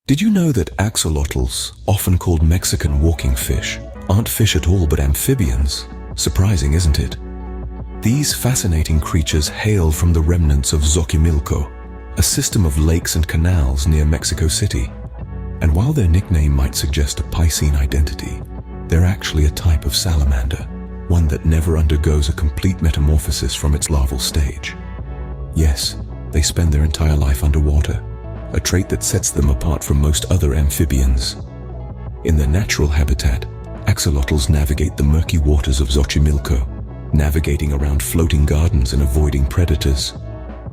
Did you know that axolotls, often called Mexican walking fish, aren't fish at all but amphibians? Surprising, isn't it? These fascinating creatures hail from the remnants of Xochimilco, a system of lakes and canals near Mexico City. And while their nickname might suggest a Piscean identity, they're actually a type of salamander, one that never undergoes a complete metamorphosis from its larval stage. Yes, they spend their entire life underwater, a trait that sets them apart from most other amphibians. In their natural habitat, axolotls navigate the murky waters of Xochimilco, navigating around floating gardens and avoiding predators.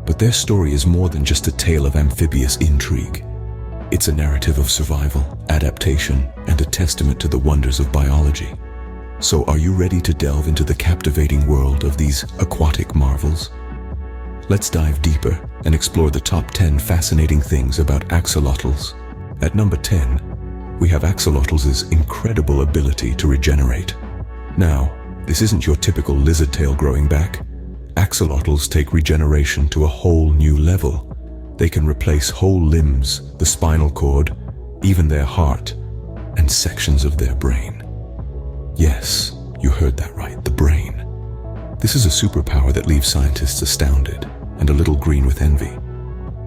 But their story is more than just a tale of amphibious intrigue. It's a narrative of survival, adaptation, and a testament to the wonders of biology. So are you ready to delve into the captivating world of these aquatic marvels? Let's dive deeper and explore the top 10 fascinating things about axolotls. At number 10, we have axolotls' incredible ability to regenerate. Now, this isn't your typical lizard tail growing back. Axolotls take regeneration to a whole new level. They can replace whole limbs, the spinal cord, even their heart, and sections of their brain. Yes, you heard that right, the brain. This is a superpower that leaves scientists astounded and a little green with envy.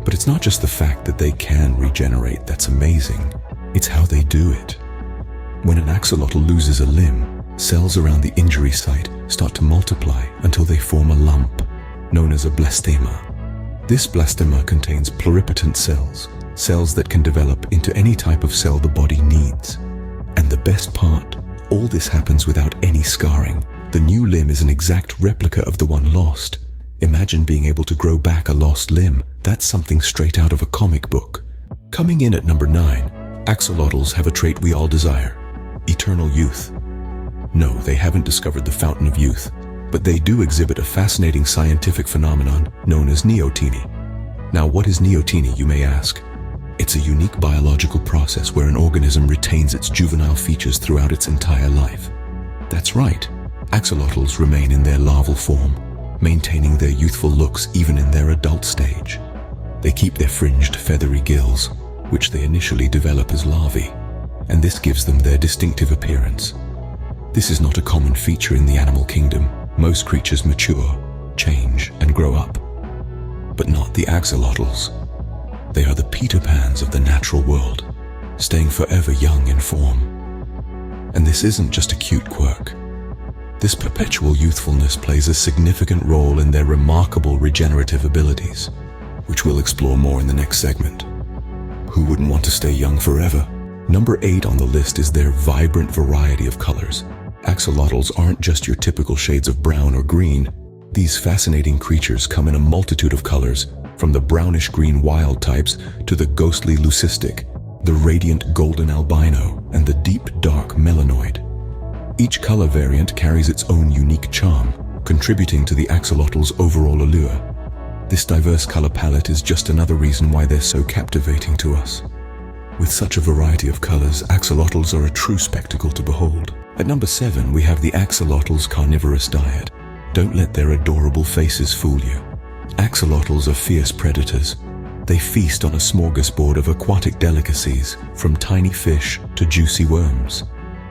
But it's not just the fact that they can regenerate that's amazing, it's how they do it. When an axolotl loses a limb, cells around the injury site start to multiply until they form a lump, known as a blastema. This blastema contains pluripotent cells, cells that can develop into any type of cell the body needs. And the best part, all this happens without any scarring. The new limb is an exact replica of the one lost. Imagine being able to grow back a lost limb. That's something straight out of a comic book. Coming in at number 9, axolotls have a trait we all desire: eternal youth. No, they haven't discovered the fountain of youth, but they do exhibit a fascinating scientific phenomenon known as neoteny. Now, what is neoteny, you may ask? It's a unique biological process where an organism retains its juvenile features throughout its entire life. That's right, axolotls remain in their larval form, maintaining their youthful looks even in their adult stage. They keep their fringed, feathery gills, which they initially develop as larvae, and this gives them their distinctive appearance. This is not a common feature in the animal kingdom. Most creatures mature, change, and grow up. But not the axolotls. They are the Peter Pans of the natural world, staying forever young in form. And this isn't just a cute quirk. This perpetual youthfulness plays a significant role in their remarkable regenerative abilities, which we'll explore more in the next segment. Who wouldn't want to stay young forever? Number 8 on the list is their vibrant variety of colors. Axolotls aren't just your typical shades of brown or green. These fascinating creatures come in a multitude of colors, from the brownish-green wild types to the ghostly leucistic, the radiant golden albino, and the deep dark melanoid. Each color variant carries its own unique charm, contributing to the axolotl's overall allure. This diverse color palette is just another reason why they're so captivating to us. With such a variety of colors, axolotls are a true spectacle to behold. At number 7, we have the axolotl's carnivorous diet. Don't let their adorable faces fool you. Axolotls are fierce predators. They feast on a smorgasbord of aquatic delicacies, from tiny fish to juicy worms.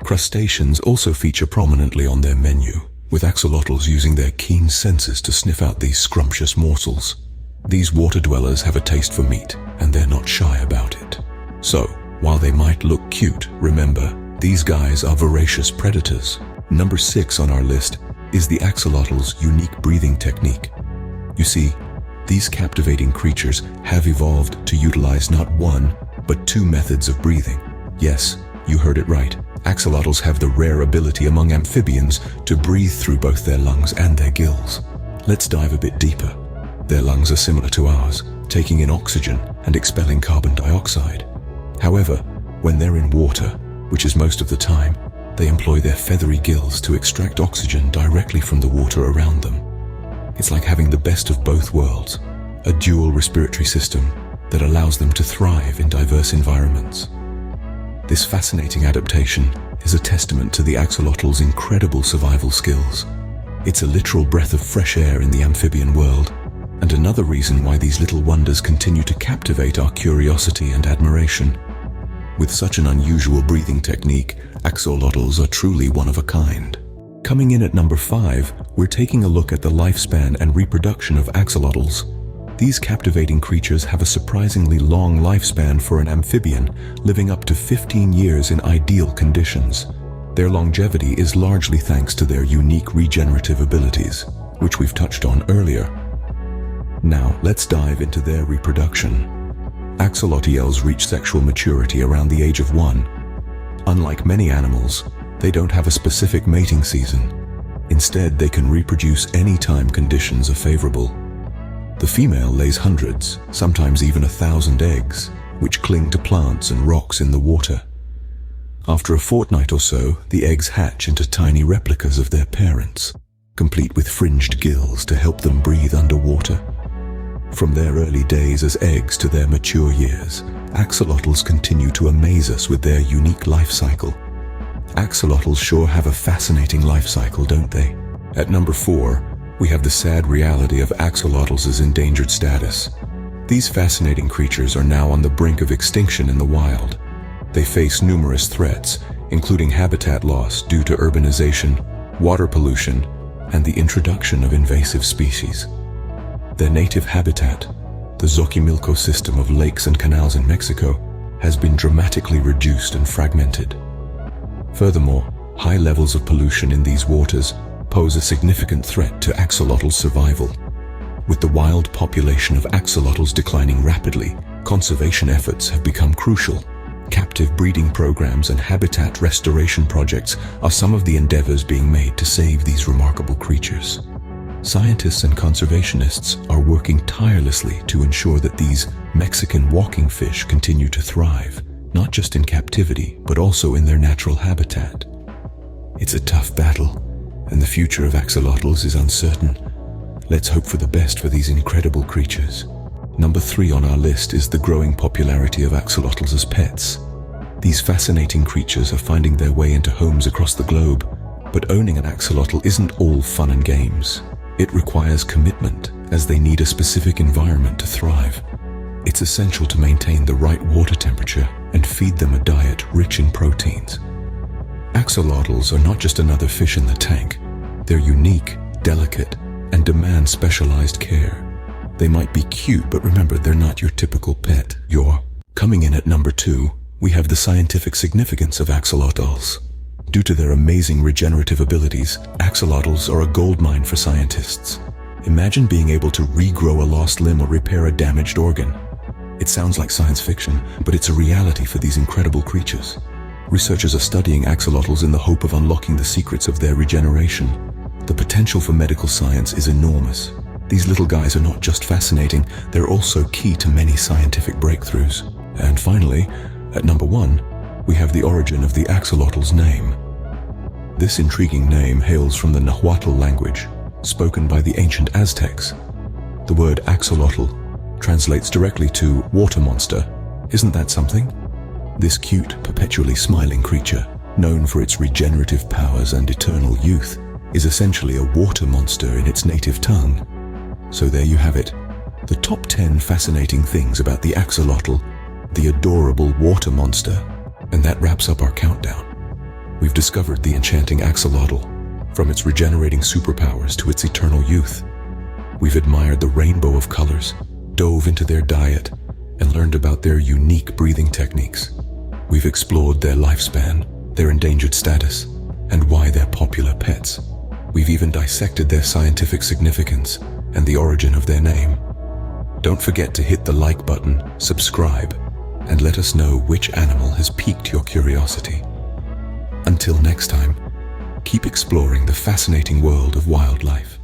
Crustaceans also feature prominently on their menu, with axolotls using their keen senses to sniff out these scrumptious morsels. These water dwellers have a taste for meat, and they're not shy about it. So, while they might look cute, remember, these guys are voracious predators. Number 6 on our list is the axolotl's unique breathing technique. You see, these captivating creatures have evolved to utilize not one, but 2 methods of breathing. Yes, you heard it right. Axolotls have the rare ability among amphibians to breathe through both their lungs and their gills. Let's dive a bit deeper. Their lungs are similar to ours, taking in oxygen and expelling carbon dioxide. However, when they're in water, which is most of the time, they employ their feathery gills to extract oxygen directly from the water around them. It's like having the best of both worlds, a dual respiratory system that allows them to thrive in diverse environments. This fascinating adaptation is a testament to the axolotl's incredible survival skills. It's a literal breath of fresh air in the amphibian world, and another reason why these little wonders continue to captivate our curiosity and admiration. With such an unusual breathing technique, axolotls are truly one of a kind. Coming in at number 5, we're taking a look at the lifespan and reproduction of axolotls. These captivating creatures have a surprisingly long lifespan for an amphibian, living up to 15 years in ideal conditions. Their longevity is largely thanks to their unique regenerative abilities, which we've touched on earlier. Now, let's dive into their reproduction. Axolotls reach sexual maturity around the age of 1. Unlike many animals, they don't have a specific mating season. Instead, they can reproduce anytime conditions are favorable. The female lays hundreds, sometimes even 1,000 eggs, which cling to plants and rocks in the water. After a fortnight or so, the eggs hatch into tiny replicas of their parents, complete with fringed gills to help them breathe underwater. From their early days as eggs to their mature years, axolotls continue to amaze us with their unique life cycle. Axolotls sure have a fascinating life cycle, don't they? At number 4, we have the sad reality of axolotls' endangered status. These fascinating creatures are now on the brink of extinction in the wild. They face numerous threats, including habitat loss due to urbanization, water pollution, and the introduction of invasive species. Their native habitat, the Xochimilco system of lakes and canals in Mexico, has been dramatically reduced and fragmented. Furthermore, high levels of pollution in these waters pose a significant threat to axolotl survival. With the wild population of axolotls declining rapidly, conservation efforts have become crucial. Captive breeding programs and habitat restoration projects are some of the endeavors being made to save these remarkable creatures. Scientists and conservationists are working tirelessly to ensure that these Mexican walking fish continue to thrive, not just in captivity, but also in their natural habitat. It's a tough battle, and the future of axolotls is uncertain. Let's hope for the best for these incredible creatures. Number 3 on our list is the growing popularity of axolotls as pets. These fascinating creatures are finding their way into homes across the globe, but owning an axolotl isn't all fun and games. It requires commitment, as they need a specific environment to thrive. It's essential to maintain the right water temperature and feed them a diet rich in proteins. Axolotls are not just another fish in the tank. They're unique, delicate, and demand specialized care. They might be cute, but remember, they're not your typical pet. Coming in at number 2, we have the scientific significance of axolotls. Due to their amazing regenerative abilities, axolotls are a goldmine for scientists. Imagine being able to regrow a lost limb or repair a damaged organ. It sounds like science fiction, but it's a reality for these incredible creatures. Researchers are studying axolotls in the hope of unlocking the secrets of their regeneration. The potential for medical science is enormous. These little guys are not just fascinating, they're also key to many scientific breakthroughs. And finally, at number 1, we have the origin of the axolotl's name. This intriguing name hails from the Nahuatl language, spoken by the ancient Aztecs. The word axolotl translates directly to water monster. Isn't that something? This cute, perpetually smiling creature, known for its regenerative powers and eternal youth, is essentially a water monster in its native tongue. So there you have it, the top 10 fascinating things about the axolotl, the adorable water monster. And that wraps up our countdown. We've discovered the enchanting axolotl, from its regenerating superpowers to its eternal youth. We've admired the rainbow of colors, dove into their diet, and learned about their unique breathing techniques. We've explored their lifespan, their endangered status, and why they're popular pets. We've even dissected their scientific significance and the origin of their name. Don't forget to hit the like button, subscribe, and let us know which animal has piqued your curiosity. Until next time, keep exploring the fascinating world of wildlife.